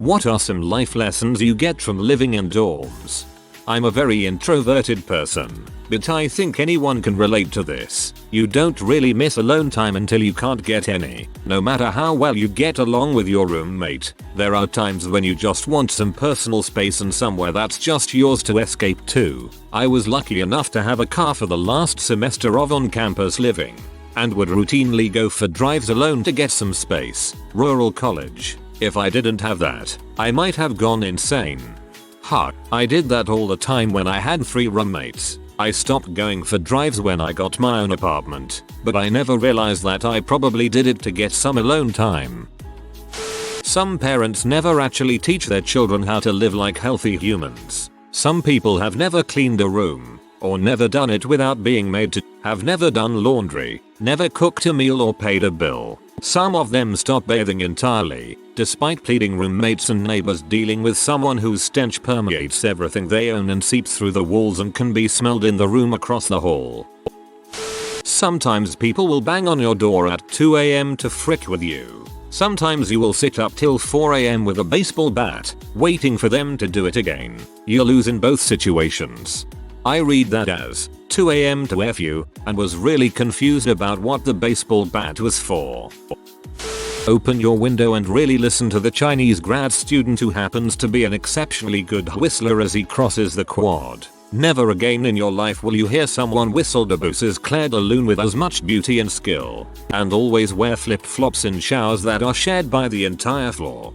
What are some life lessons you get from living in dorms? I'm a very introverted person, but I think anyone can relate to this. You don't really miss alone time until you can't get any. No matter how well you get along with your roommate, there are times when you just want some personal space and somewhere that's just yours to escape to. I was lucky enough to have a car for the last semester of on-campus living, and would routinely go for drives alone to get some space. Rural college. If I didn't have that, I might have gone insane. I did that all the time when I had 3 roommates. I stopped going for drives when I got my own apartment, but I never realized that I probably did it to get some alone time. Some parents never actually teach their children how to live like healthy humans. Some people have never cleaned a room, or never done it without being made to, have never done laundry, never cooked a meal or paid a bill. Some of them stop bathing entirely, despite pleading roommates and neighbors dealing with someone whose stench permeates everything they own and seeps through the walls and can be smelled in the room across the hall. Sometimes people will bang on your door at 2 AM to frick with you. Sometimes you will sit up till 4 AM with a baseball bat, waiting for them to do it again. You lose in both situations. I read that as 2 AM to F you, and was really confused about what the baseball bat was for. Open your window and really listen to the Chinese grad student who happens to be an exceptionally good whistler as he crosses the quad. Never again in your life will you hear someone whistle Debussy's Claire de Lune with as much beauty and skill. And always wear flip-flops in showers that are shared by the entire floor.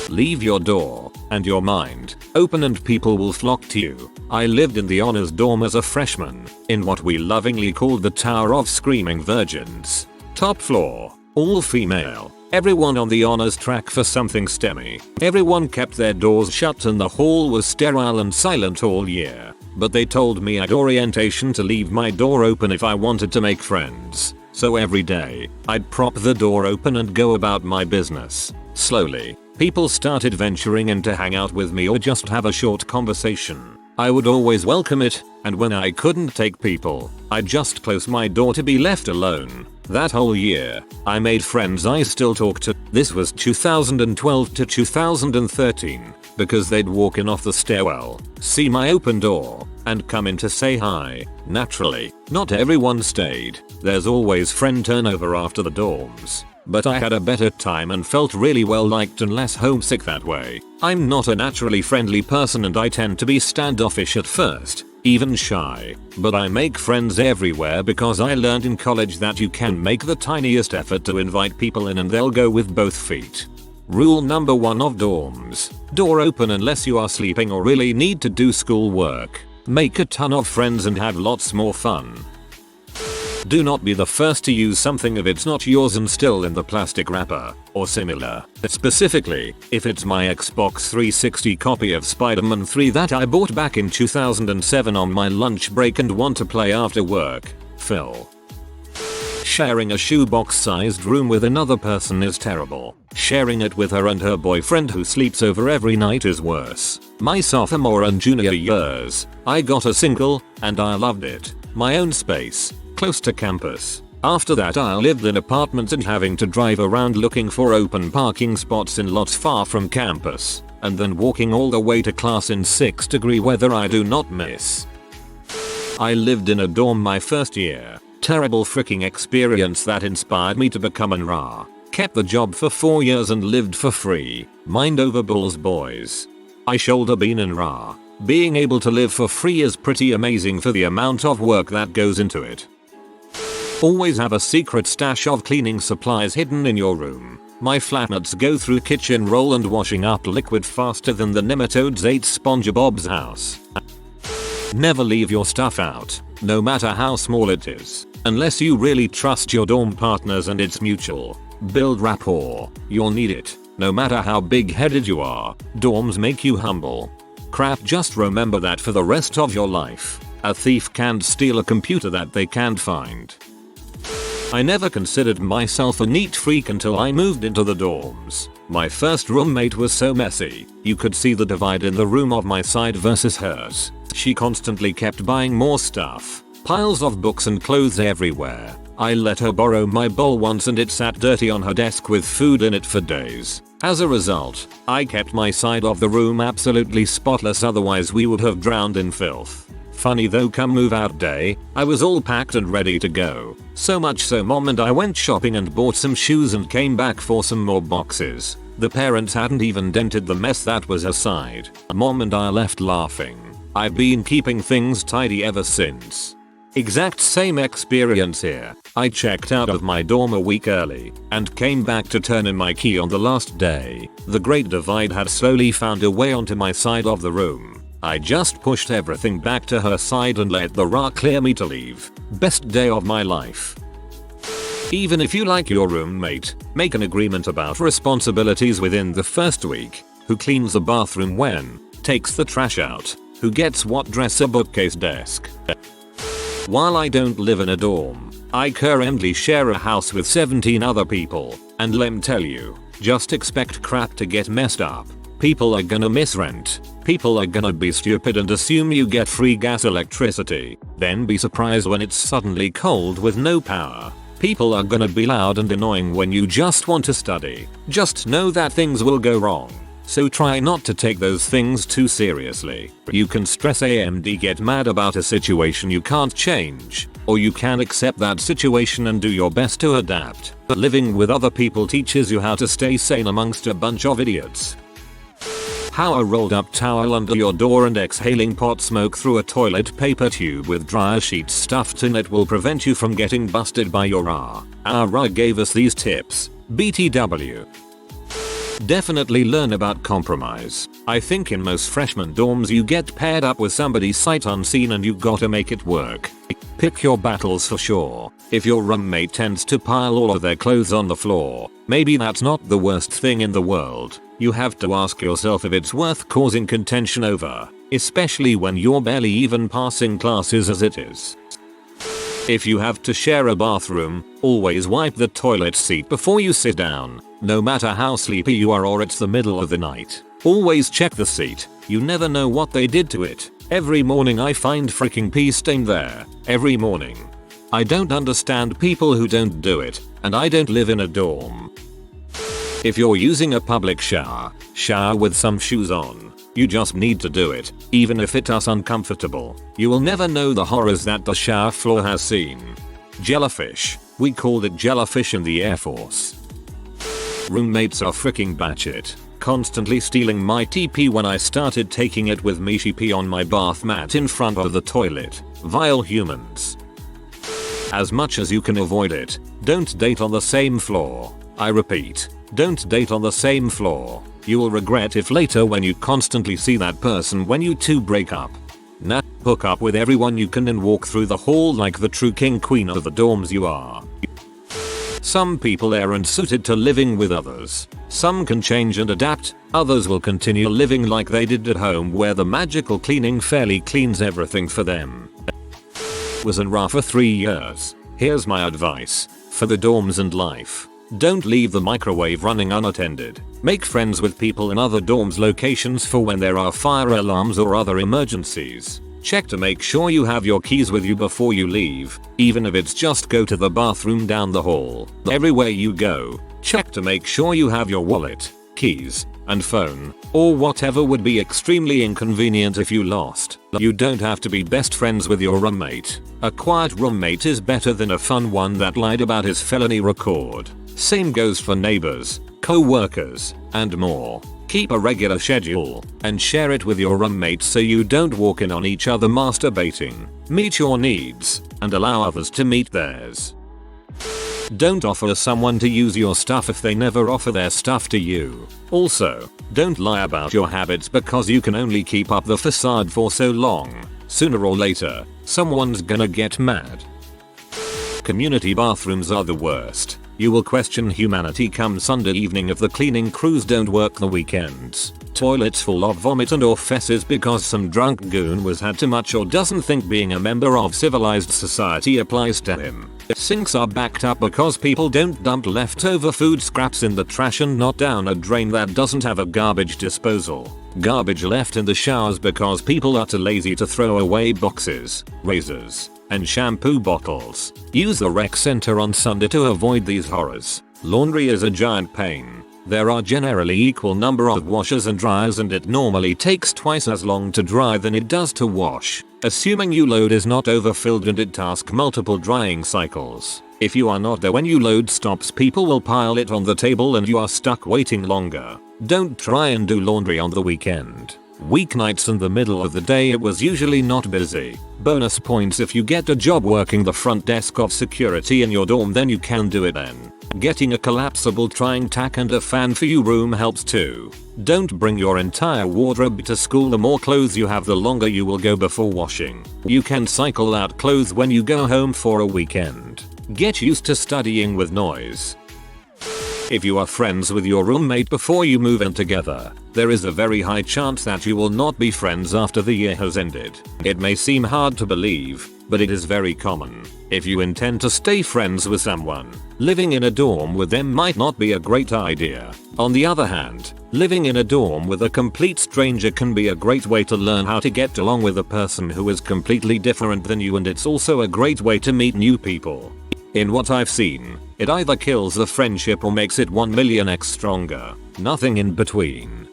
Leave your door and your mind open and people will flock to you. I lived in the honors dorm as a freshman, in what we lovingly called the Tower of Screaming Virgins. Top floor, all female. Everyone on the honors track for something STEMmy. Everyone kept their doors shut and the hall was sterile and silent all year. But they told me at orientation to leave my door open if I wanted to make friends. So every day, I'd prop the door open and go about my business. Slowly, people started venturing in to hang out with me or just have a short conversation. I would always welcome it, and when I couldn't take people, I'd just close my door to be left alone. That whole year, I made friends I still talk to. This was 2012 to 2013, because they'd walk in off the stairwell, see my open door, and come in to say hi. Naturally, not everyone stayed. There's always friend turnover after the dorms. But I had a better time and felt really well liked and less homesick that way. I'm not a naturally friendly person and I tend to be standoffish at first, even shy. But I make friends everywhere because I learned in college that you can make the tiniest effort to invite people in and they'll go with both feet. Rule number 1 of dorms. Door open unless you are sleeping or really need to do school work. Make a ton of friends and have lots more fun. Do not be the first to use something if it's not yours and still in the plastic wrapper, or similar. Specifically, if it's my Xbox 360 copy of Spider-Man 3 that I bought back in 2007 on my lunch break and want to play after work. Phil. Sharing a shoebox-sized room with another person is terrible. Sharing it with her and her boyfriend who sleeps over every night is worse. My sophomore and junior years, I got a single, and I loved it. My own space, close to campus. After that I lived in apartments and having to drive around looking for open parking spots in lots far from campus, and then walking all the way to class in 6-degree weather I do not miss. I lived in a dorm my first year. Terrible freaking experience that inspired me to become an RA. Kept the job for 4 years and lived for free. Mind over balls boys. I shoulder bean in RA. Being able to live for free is pretty amazing for the amount of work that goes into it. Always have a secret stash of cleaning supplies hidden in your room. My flatmates go through kitchen roll and washing up liquid faster than the nematodes ate SpongeBob's house. Never leave your stuff out, no matter how small it is, unless you really trust your dorm partners and it's mutual. Build rapport. You'll need it, no matter how big-headed you are. Dorms make you humble. Crap, just remember that for the rest of your life. A thief can't steal a computer that they can't find. I never considered myself a neat freak until I moved into the dorms. My first roommate was so messy, you could see the divide in the room of my side versus hers. She constantly kept buying more stuff. Piles of books and clothes everywhere. I let her borrow my bowl once and it sat dirty on her desk with food in it for days. As a result, I kept my side of the room absolutely spotless, otherwise we would have drowned in filth. Funny though, come move out day, I was all packed and ready to go. So much so mom and I went shopping and bought some shoes and came back for some more boxes. The parents hadn't even dented the mess that was aside. Mom and I left laughing. I've been keeping things tidy ever since. Exact same experience here. I checked out of my dorm a week early and came back to turn in my key on the last day. The Great Divide had slowly found a way onto my side of the room. I just pushed everything back to her side and let the Ra clear me to leave. Best day of my life. Even if you like your roommate, make an agreement about responsibilities within the first week. Who cleans the bathroom when? Takes the trash out? Who gets what dresser, bookcase, desk? While I don't live in a dorm, I currently share a house with 17 other people, and lem tell you, just expect crap to get messed up. People are gonna miss rent. People are gonna be stupid and assume you get free gas electricity, then be surprised when it's suddenly cold with no power. People are gonna be loud and annoying when you just want to study. Just know that things will go wrong. So try not to take those things too seriously. You can stress AMD, get mad about a situation you can't change, or you can accept that situation and do your best to adapt. But living with other people teaches you how to stay sane amongst a bunch of idiots. How a rolled up towel under your door and exhaling pot smoke through a toilet paper tube with dryer sheets stuffed in it will prevent you from getting busted by your RA. Our RA gave us these tips. BTW. Definitely learn about compromise. I think in most freshman dorms you get paired up with somebody sight unseen and you gotta make it work. Pick your battles for sure. If your roommate tends to pile all of their clothes on the floor, maybe that's not the worst thing in the world. You have to ask yourself if it's worth causing contention over, especially when you're barely even passing classes as it is. If you have to share a bathroom, always wipe the toilet seat before you sit down, no matter how sleepy you are or it's the middle of the night. Always check the seat, you never know what they did to it. Every morning I find freaking pee stain there, every morning. I don't understand people who don't do it, and I don't live in a dorm. If you're using a public shower, shower with some shoes on. You just need to do it, even if it is uncomfortable. You will never know the horrors that the shower floor has seen. Jellyfish. We called it jellyfish in the Air Force. Roommates are freaking batshit. Constantly stealing my TP when I started taking it with me. She pee on my bath mat in front of the toilet. Vile humans. As much as you can avoid it, don't date on the same floor. I repeat, don't date on the same floor. You will regret if later when you constantly see that person when you two break up. Nah, hook up with everyone you can and walk through the hall like the true king queen of the dorms you are. Some people aren't suited to living with others. Some can change and adapt, others will continue living like they did at home where the magical cleaning fairly cleans everything for them. Was in RA for 3 years. Here's my advice for the dorms and life. Don't leave the microwave running unattended. Make friends with people in other dorms locations for when there are fire alarms or other emergencies. Check to make sure you have your keys with you before you leave, even if it's just go to the bathroom down the hall. Everywhere you go, check to make sure you have your wallet, keys, and phone, or whatever would be extremely inconvenient if you lost. You don't have to be best friends with your roommate. A quiet roommate is better than a fun one that lied about his felony record. Same goes for neighbors, co-workers, and more. Keep a regular schedule and share it with your roommates so you don't walk in on each other masturbating. Meet your needs and allow others to meet theirs. Don't offer someone to use your stuff if they never offer their stuff to you. Also, don't lie about your habits because you can only keep up the facade for so long. Sooner or later, someone's gonna get mad. Community bathrooms are the worst. You will question humanity come Sunday evening if the cleaning crews don't work the weekends. Toilets full of vomit and or fesses because some drunk goon was had too much or doesn't think being a member of civilized society applies to him. Sinks are backed up because people don't dump leftover food scraps in the trash and not down a drain that doesn't have a garbage disposal. Garbage left in the showers because people are too lazy to throw away boxes, razors, and shampoo bottles. Use the rec center on Sunday to avoid these horrors. Laundry is a giant pain. There are generally equal number of washers and dryers and it normally takes twice as long to dry than it does to wash. Assuming your load is not overfilled and it tasks multiple drying cycles. If you are not there when your load stops, people will pile it on the table and you are stuck waiting longer. Don't try and do laundry on the weekend. Weeknights in the middle of the day it was usually not busy. Bonus points if you get a job working the front desk of security in your dorm, then you can do it then. Getting a collapsible drying tack and a fan for your room helps too. Don't bring your entire wardrobe to school. The more clothes you have, the longer you will go before washing. You can cycle out clothes when you go home for a weekend. Get used to studying with noise. If you are friends with your roommate before you move in together, there is a very high chance that you will not be friends after the year has ended. It may seem hard to believe, but it is very common. If you intend to stay friends with someone, living in a dorm with them might not be a great idea. On the other hand, living in a dorm with a complete stranger can be a great way to learn how to get along with a person who is completely different than you, and it's also a great way to meet new people. In what I've seen, it either kills the friendship or makes it 1,000,000x stronger. Nothing in between.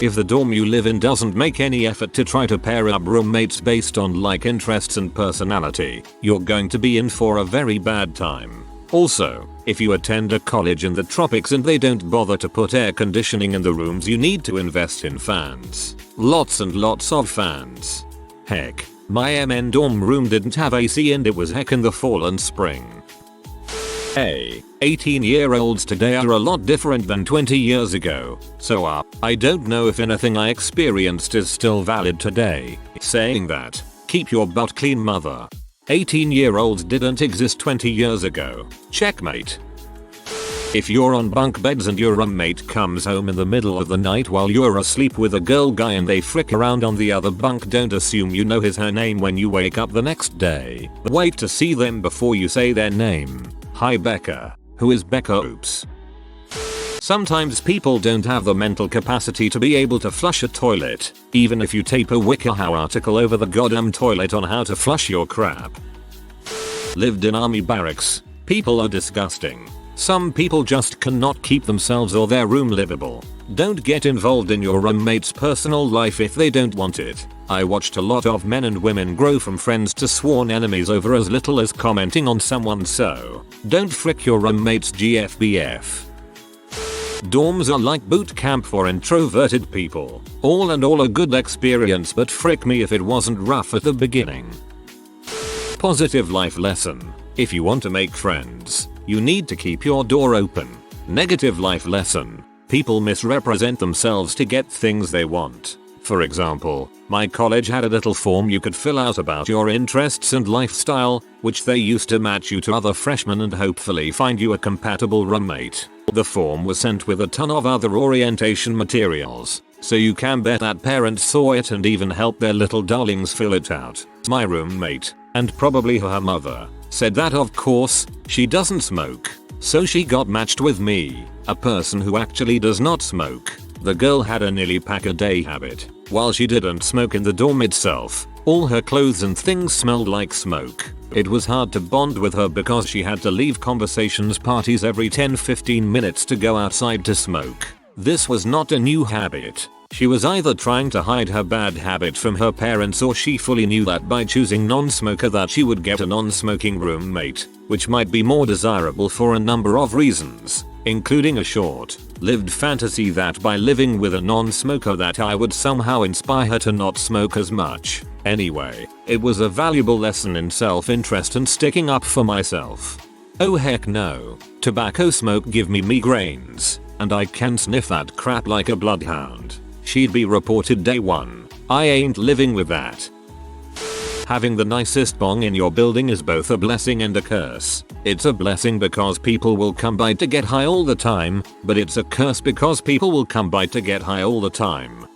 If the dorm you live in doesn't make any effort to try to pair up roommates based on like interests and personality, you're going to be in for a very bad time. Also, if you attend a college in the tropics and they don't bother to put air conditioning in the rooms, you need to invest in fans. Lots and lots of fans. Heck, my MN dorm room didn't have AC and it was heck in the fall and spring. Hey, 18-year-olds today are a lot different than 20 years ago, so I don't know if anything I experienced is still valid today. Saying that, keep your butt clean, mother. 18-year-olds didn't exist 20 years ago. Checkmate. If you're on bunk beds and your roommate comes home in the middle of the night while you're asleep with a girl guy and they frick around on the other bunk, don't assume you know her name when you wake up the next day. Wait to see them before you say their name. Hi Becca. Who is Becca? Oops. Sometimes people don't have the mental capacity to be able to flush a toilet, even if you tape a WikiHow article over the goddamn toilet on how to flush your crap. Lived in army barracks. People are disgusting. Some people just cannot keep themselves or their room livable. Don't get involved in your roommate's personal life if they don't want it. I watched a lot of men and women grow from friends to sworn enemies over as little as commenting on someone, so don't frick your roommate's GFBF. Dorms are like boot camp for introverted people. All in all a good experience, but frick me if it wasn't rough at the beginning. Positive life lesson. If you want to make friends, you need to keep your door open. Negative life lesson. People misrepresent themselves to get things they want. For example, my college had a little form you could fill out about your interests and lifestyle, which they used to match you to other freshmen and hopefully find you a compatible roommate. The form was sent with a ton of other orientation materials, so you can bet that parents saw it and even helped their little darlings fill it out. My roommate, and probably her mother, said that of course, she doesn't smoke, so she got matched with me, a person who actually does not smoke. The girl had a nearly pack a day habit. While she didn't smoke in the dorm itself, all her clothes and things smelled like smoke. It was hard to bond with her because she had to leave conversations parties every 10-15 minutes to go outside to smoke. This was not a new habit. She was either trying to hide her bad habit from her parents, or she fully knew that by choosing non-smoker that she would get a non-smoking roommate, which might be more desirable for a number of reasons, including a short-lived fantasy that by living with a non-smoker that I would somehow inspire her to not smoke as much. Anyway, it was a valuable lesson in self-interest and sticking up for myself. Oh heck no. Tobacco smoke give me migraines, and I can sniff that crap like a bloodhound. She'd be reported day one. I ain't living with that. Having the nicest bong in your building is both a blessing and a curse. It's a blessing because people will come by to get high all the time, but it's a curse because people will come by to get high all the time.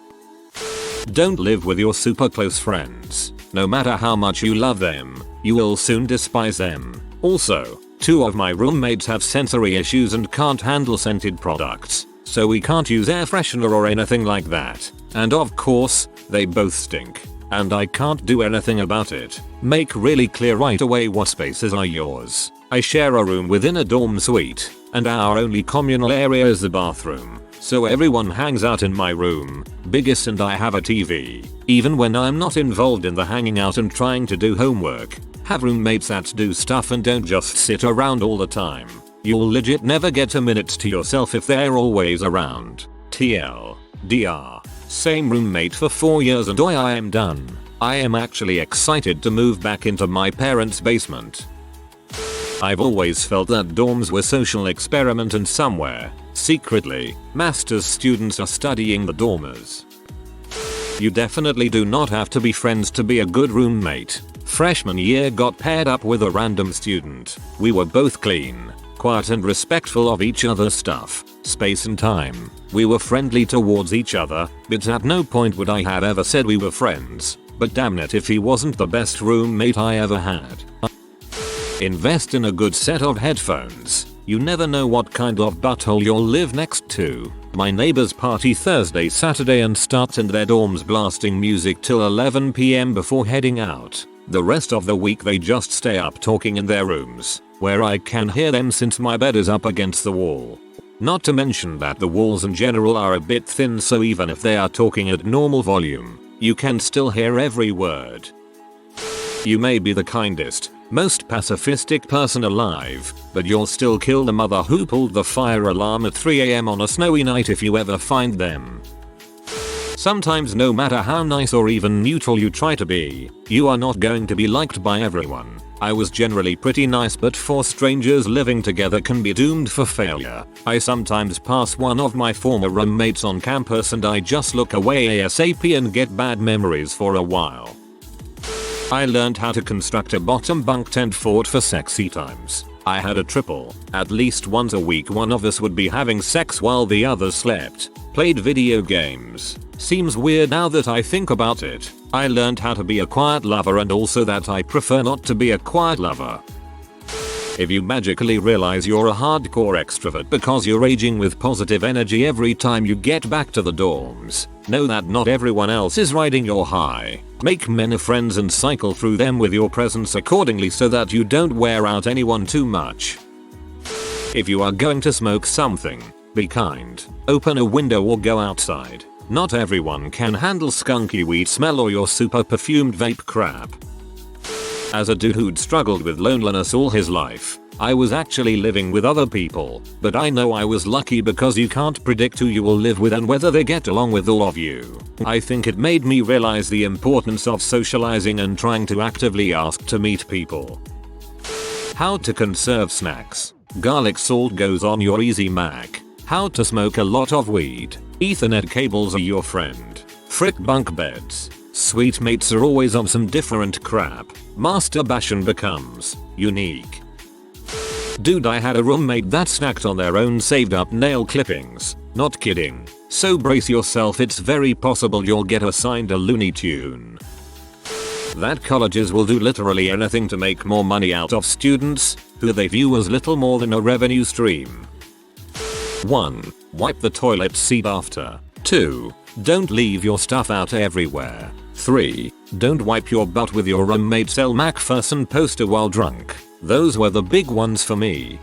Don't live with your super close friends. No matter how much you love them, you will soon despise them. Also, 2 of my roommates have sensory issues and can't handle scented products, so we can't use air freshener or anything like that. And of course, they both stink, and I can't do anything about it. Make really clear right away what spaces are yours. I share a room within a dorm suite, and our only communal area is the bathroom, so everyone hangs out in my room, biggest, and I have a TV. Even when I'm not involved in the hanging out and trying to do homework, have roommates that do stuff and don't just sit around all the time. You'll legit never get a minute to yourself if they're always around. TLDR. Same roommate for 4 years and I am done. I am actually excited to move back into my parents' basement. I've always felt that dorms were social experiment and somewhere, secretly, master's students are studying the dormers. You definitely do not have to be friends to be a good roommate. Freshman year got paired up with a random student. We were both clean, quiet and respectful of each other's stuff, space and time. We were friendly towards each other, but at no point would I have ever said we were friends. But damn it if he wasn't the best roommate I ever had. Invest in a good set of headphones. You never know what kind of butthole you'll live next to. My neighbors party Thursday, Saturday and start in their dorms blasting music till 11 PM before heading out. The rest of the week they just stay up talking in their rooms, where I can hear them since my bed is up against the wall. Not to mention that the walls in general are a bit thin, so even if they are talking at normal volume, you can still hear every word. You may be the kindest, most pacifistic person alive, but you'll still kill the mother who pulled the fire alarm at 3 AM on a snowy night if you ever find them. Sometimes no matter how nice or even neutral you try to be, you are not going to be liked by everyone. I was generally pretty nice, but 4 strangers living together can be doomed for failure. I sometimes pass one of my former roommates on campus and I just look away ASAP and get bad memories for a while. I learned how to construct a bottom bunk tent fort for sexy times. I had a triple. At least once a week one of us would be having sex while the other slept. Played video games. Seems weird now that I think about it. I learned how to be a quiet lover and also that I prefer not to be a quiet lover. If you magically realize you're a hardcore extrovert because you're raging with positive energy every time you get back to the dorms, know that not everyone else is riding your high. Make many friends and cycle through them with your presence accordingly so that you don't wear out anyone too much. If you are going to smoke something, be kind. Open a window or go outside. Not everyone can handle skunky weed smell or your super perfumed vape crap. As a dude who'd struggled with loneliness all his life, I was actually living with other people, but I know I was lucky because you can't predict who you will live with and whether they get along with all of you. I think it made me realize the importance of socializing and trying to actively ask to meet people. How to conserve snacks. Garlic salt goes on your Easy Mac. How to smoke a lot of weed. Ethernet cables are your friend. Frick bunk beds. Sweet mates are always on some different crap. Masturbation becomes unique. Dude, I had a roommate that snacked on their own saved up nail clippings. Not kidding. So brace yourself, it's very possible you'll get assigned a Looney Tune. That colleges will do literally anything to make more money out of students, who they view as little more than a revenue stream. 1. Wipe the toilet seat after. 2. Don't leave your stuff out everywhere. 3. Don't wipe your butt with your roommate's Elle Macpherson poster while drunk. Those were the big ones for me.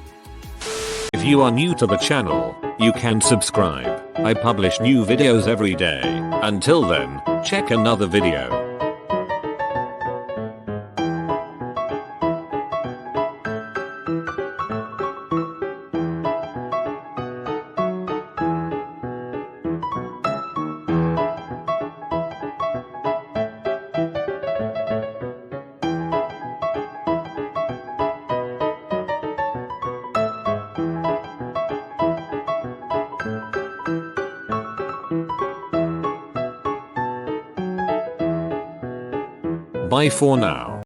If you are new to the channel, you can subscribe. I publish new videos every day. Until then, check another video. Bye for now.